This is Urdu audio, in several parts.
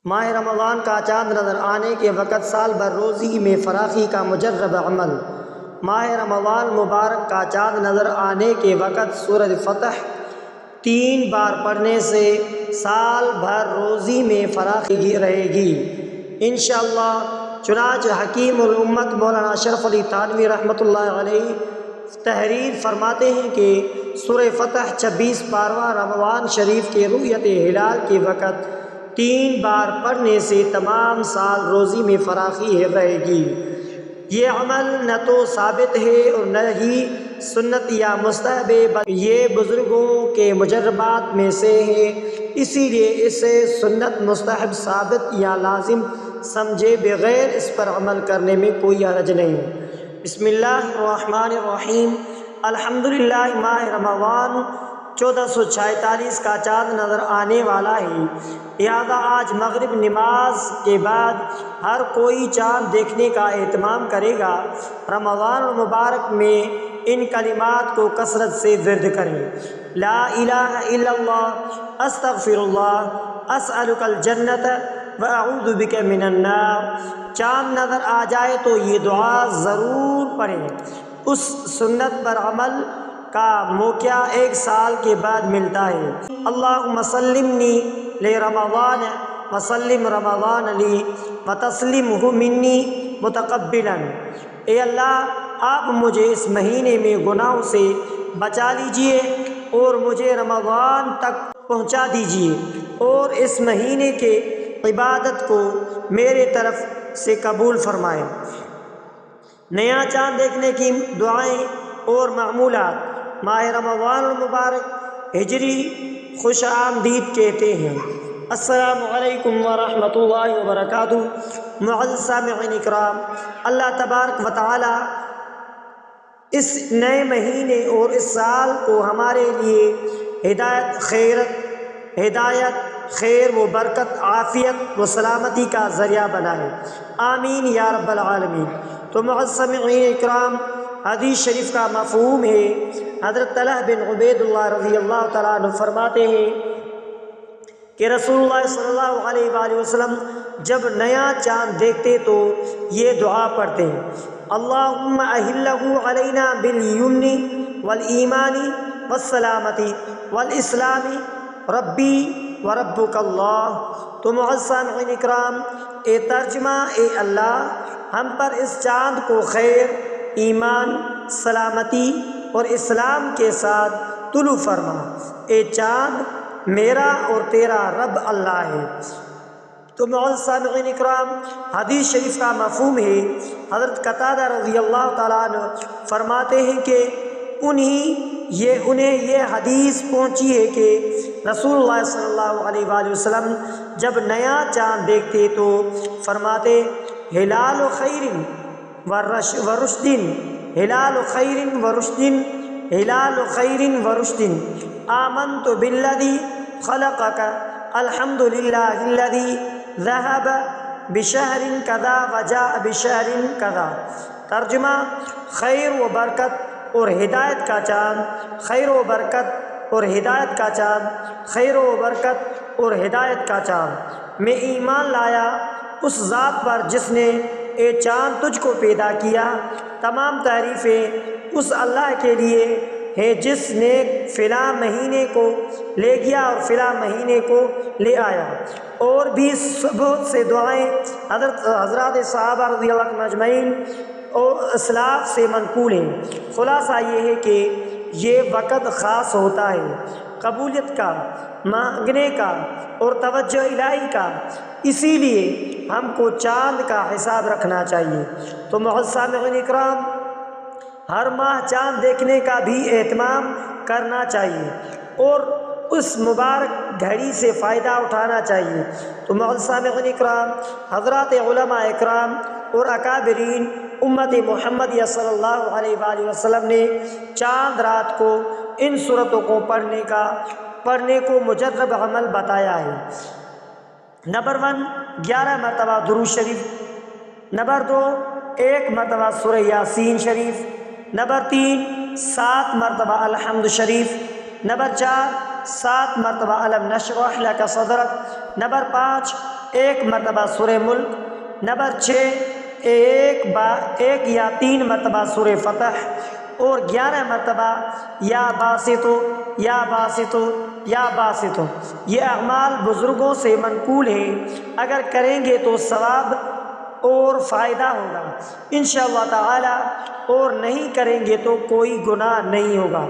ماہ رمضان کا چاند نظر آنے کے وقت سال بھر روزی میں فراخی کا مجرب عمل۔ ماہ رمضان مبارک کا چاند نظر آنے کے وقت سورۃ فتح 3 بار پڑھنے سے سال بھر روزی میں فراخی رہے گی انشاءاللہ۔ چنانچہ حکیم الامت مولانا اشرف علی تھانوی رحمۃ اللہ علیہ تحریر فرماتے ہیں کہ سورہ فتح 26 پارواں رمضان شریف کے رؤیت ہلال کے وقت 3 بار پڑھنے سے تمام سال روزی میں فراخی رہے گی۔ یہ عمل نہ تو ثابت ہے اور نہ ہی سنت یا مستحب ہے، بلکہ یہ بزرگوں کے مجربات میں سے ہے، اسی لیے اسے سنت، مستحب، ثابت یا لازم سمجھے بغیر اس پر عمل کرنے میں کوئی حرج نہیں۔ بسم اللہ الرحمن الرحیم۔ الحمدللہ ماہ رمضان 1446 کا چاند نظر آنے والا ہے، لہذا آج مغرب نماز کے بعد ہر کوئی چاند دیکھنے کا اہتمام کرے گا۔ رمضان المبارک میں ان کلمات کو کثرت سے ورد کریں: لا الہ الا اللہ، استغفر اللہ، اسألک الجنۃ واعوذ بک من النار۔ چاند نظر آ جائے تو یہ دعا ضرور پڑھیں۔ اس سنت پر عمل کا موقع 1 سال کے بعد ملتا ہے۔ اللہم سلمنی لرمضان وسلم رمضان لی وتسلمہ منی متقبلا۔ اے اللہ، آپ مجھے اس مہینے میں گناہوں سے بچا لیجئے اور مجھے رمضان تک پہنچا دیجئے، اور اس مہینے کے عبادت کو میرے طرف سے قبول فرمائیں۔ نیا چاند دیکھنے کی دعائیں اور معمولات۔ ماہ رمضان المبارک ہجری خوش آمدید کہتے ہیں۔ السلام علیکم ورحمۃ اللہ وبرکاتہ۔ معزز سامعین اکرام، اللہ تبارک و تعالی اس نئے مہینے اور اس سال کو ہمارے لیے ہدایت، خیر و برکت، عافیت و سلامتی کا ذریعہ بنائے، آمین یا رب العالمین۔ تو معزز سامعین اکرام، حدیث شریف کا مفہوم ہے، حضرت طلحہ بن عبید اللہ رضی اللہ تعالیٰ عنہ فرماتے ہیں کہ رسول اللہ صلی اللہ علیہ وآلہ وسلم جب نیا چاند دیکھتے تو یہ دعا پڑھتے ہیں: اللہم اہلہ علینا بالیمن والایمان والسلامۃ والاسلام ربی وربک اللہ۔ تو معزز سامعین اکرام، اے ترجمہ: اے اللہ، ہم پر اس چاند کو خیر، ایمان، سلامتی اور اسلام کے ساتھ طلوع فرما۔ اے چاند، میرا اور تیرا رب اللہ ہے۔ تو معزز سامعین اکرام، حدیث شریف کا مفہوم ہے، حضرت قتادہ رضی اللہ تعالیٰ عنہ فرماتے ہیں کہ انہیں یہ حدیث پہنچی ہے کہ رسول اللہ صلی اللہ علیہ وآلہ وسلم جب نیا چاند دیکھتے تو فرماتے: ہلال خیر ورشد، ہلال خیر ورشد، ہلال خیر ورشد، آمنت بالذی خلقک، الحمد للہ الذی ذہب بشہر کذا وجاء بشہر کذا۔ ترجمہ: خیر و برکت اور ہدایت کا چاند، خیر و برکت اور ہدایت کا چاند، خیر و برکت اور ہدایت کا چاند۔ میں ایمان لایا اس ذات پر جس نے اے چاند تجھ کو پیدا کیا۔ تمام تعریفیں اس اللہ کے لیے ہے جس نے فلاں مہینے کو لے گیا اور فلاں مہینے کو لے آیا۔ اور بھی بہت سے دعائیں حضرات صحابہ رضی اللہ عنہم اجمعین اور اسلاف سے منقول ہیں۔ خلاصہ یہ ہے کہ یہ وقت خاص ہوتا ہے قبولیت کا، مانگنے کا اور توجہ الہی کا، اسی لیے ہم کو چاند کا حساب رکھنا چاہیے۔ تو معزز سامعین اکرام، ہر ماہ چاند دیکھنے کا بھی اہتمام کرنا چاہیے اور اس مبارک گھڑی سے فائدہ اٹھانا چاہیے۔ تو معزز سامعین اکرام، حضرات علماء اکرام اور اکابرین امت محمد صلی اللہ علیہ وآلہ وسلم نے چاند رات کو ان سورتوں کو پڑھنے کو مجرب عمل بتایا ہے۔ نمبر 1، 11 مرتبہ درود شریف۔ نمبر 2، 1 مرتبہ سورہ یاسین شریف۔ نمبر 3، 7 مرتبہ الحمد شریف۔ نمبر 4، 7 مرتبہ الم نشرح لک صدرک۔ نمبر 5، ایک مرتبہ سورہ ملک، نمبر 6 ایک یا 3 مرتبہ سورہ فتح، اور 11 مرتبہ یا باسطو یا باسطو یا باسطو۔ یہ اعمال بزرگوں سے منقول ہے، اگر کریں گے تو ثواب اور فائدہ ہوگا انشاءاللہ تعالی، اور نہیں کریں گے تو کوئی گناہ نہیں ہوگا۔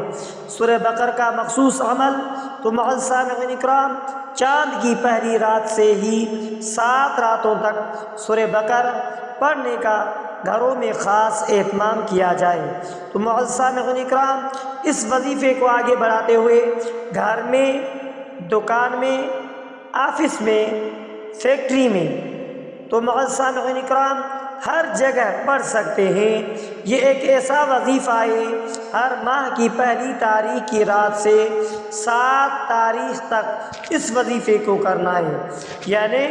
سورہ بقرہ کا مخصوص عمل تو معزز سامعین اکرام، چاند کی پہلی رات سے ہی 7 راتوں تک سورہ بقرہ پڑھنے کا گھروں میں خاص اہتمام کیا جائے۔ تو معزز سامعین اکرام، اس وظیفے کو آگے بڑھاتے ہوئے گھر میں، دکان میں، آفس میں، فیکٹری میں، تو معزز سامعین اکرام ہر جگہ پڑھ سکتے ہیں۔ یہ ایک ایسا وظیفہ ہے، ہر ماہ کی پہلی تاریخ کی رات سے 7 تاریخ تک اس وظیفے کو کرنا ہے، یعنی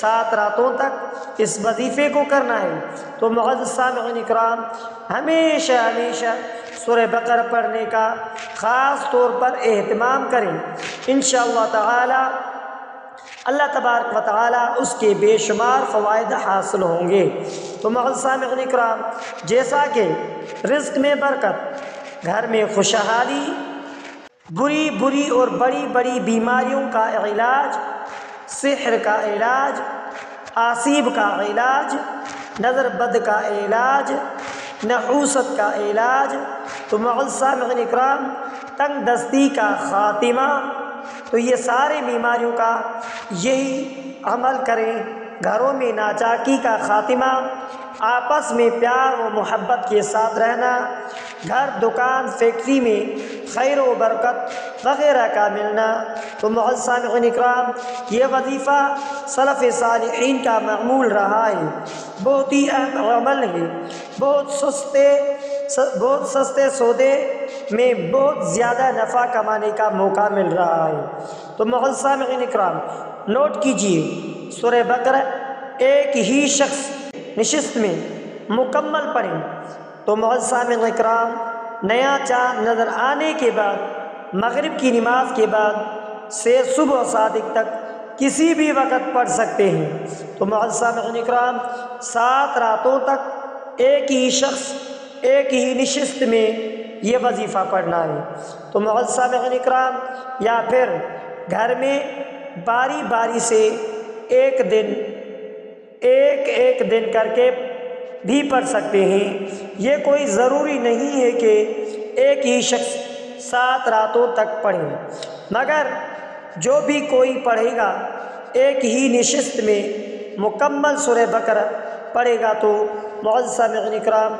7 راتوں تک اس وظیفے کو کرنا ہے۔ تو معزز سامعین اکرام، ہمیشہ سورہ بقرہ پڑھنے کا خاص طور پر اہتمام کریں، انشاءاللہ تعالی اللہ تبارک و تعالی اس کے بے شمار فوائد حاصل ہوں گے۔ تو معزز سامعین اکرام، جیسا کہ رزق میں برکت، گھر میں خوشحالی، بری اور بڑی بیماریوں کا علاج، سحر کا علاج، آسیب کا علاج، نظر بد کا علاج، نحوست کا علاج، تو معزز سامعین اکرام تنگ دستی کا خاتمہ، تو یہ سارے بیماریوں کا یہی عمل کریں۔ گھروں میں ناچاکی کا خاتمہ، آپس میں پیار و محبت کے ساتھ رہنا، گھر، دکان، فیکٹری میں خیر و برکت وغیرہ کا ملنا۔ تو معزز سامعین اکرام، یہ وظیفہ سلف صالحین کا معمول رہا ہے، بہت ہی اہم عمل ہے، بہت سستے سودے میں بہت زیادہ نفع کمانے کا موقع مل رہا ہے۔ تو معزز سامعین اکرام، نوٹ کیجئے، سورہ بقرہ ایک ہی شخص نشست میں مکمل پڑھیں تو معزز سامعین اکرام، نیا چاند نظر آنے کے بعد، مغرب کی نماز کے بعد سے صبح صادق تک کسی بھی وقت پڑھ سکتے ہیں۔ تو معزز سامعین اکرام، 7 راتوں تک ایک ہی شخص ایک ہی نشست میں یہ وظیفہ پڑھنا ہے۔ تو معزز سامعین اکرام، یا پھر گھر میں باری باری سے ایک دن کر کے بھی پڑھ سکتے ہیں۔ یہ کوئی ضروری نہیں ہے کہ ایک ہی شخص 7 راتوں تک پڑھے، مگر جو بھی کوئی پڑھے گا ایک ہی نشست میں مکمل سورہ بقرہ پڑھے گا، تو معزز سامعین اکرام،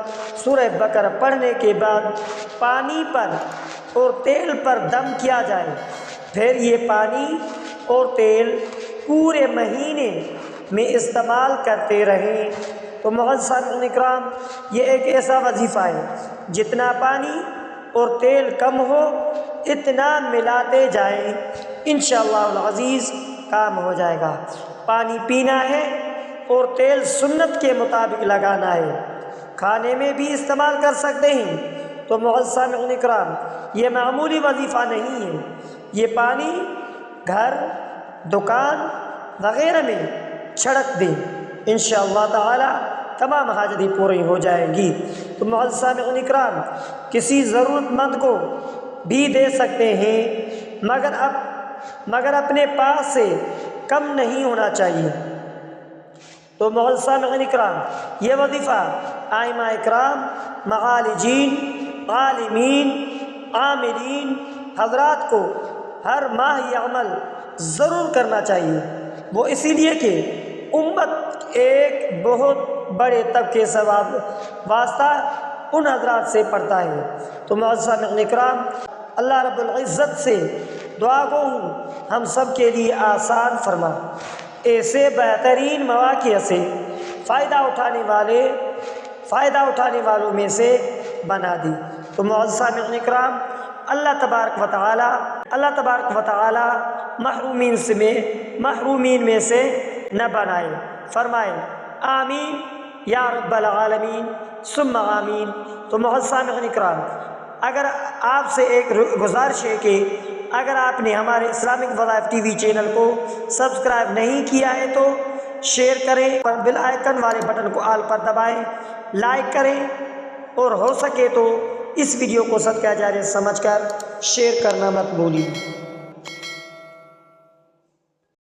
سورہ بقرہ پڑھنے کے بعد پانی پر اور تیل پر دم کیا جائے، پھر یہ پانی اور تیل پورے مہینے میں استعمال کرتے رہیں۔ تو معزز سامعین اکرام، یہ ایک ایسا وظیفہ ہے، جتنا پانی اور تیل کم ہو اتنا ملاتے جائیں، انشاءاللہ العزیز کام ہو جائے گا۔ پانی پینا ہے اور تیل سنت کے مطابق لگانا ہے، کھانے میں بھی استعمال کر سکتے ہیں۔ تو معزز سامعین اکرام، یہ معمولی وظیفہ نہیں ہے، یہ پانی گھر، دکان وغیرہ میں چھڑک دیں، انشاءاللہ تعالی تمام حاجتیں پوری ہو جائیں گی۔ تو معزز سامعین اکرام، کسی ضرورت مند کو بھی دے سکتے ہیں، مگر اپنے پاس سے کم نہیں ہونا چاہیے۔ تو معزز سامعین اکرام، یہ وظیفہ ائمہ اکرام، معالجین، عالمین، عاملین حضرات کو ہر ماہ یہ عمل ضرور کرنا چاہیے، وہ اسی لیے کہ امت ایک بہت بڑے طبقے سے واسطہ ان حضرات سے پڑتا ہے۔ تو معزز سامعین اکرام، اللہ رب العزت سے دعا گو ہوں ہم سب کے لیے آسان فرما، ایسے بہترین مواقع سے فائدہ اٹھانے والوں میں سے بنا دی۔ تو معزز سامعین اکرام، اللہ تبارک و تعالی محرومین میں سے نہ بنائے، فرمائے آمین یا رب العالمین ثم آمین۔ تو معزز سامعین اکرام، اگر آپ سے ایک گزارش ہے کہ اگر آپ نے ہمارے اسلامک وظائف ٹی وی چینل کو سبسکرائب نہیں کیا ہے تو شیئر کریں اور بیل آئیکن والے بٹن کو آل پر دبائیں، لائک کریں اور ہو سکے تو اس ویڈیو کو صدقہ جاریہ سمجھ کر شیئر کرنا مت بھولیں۔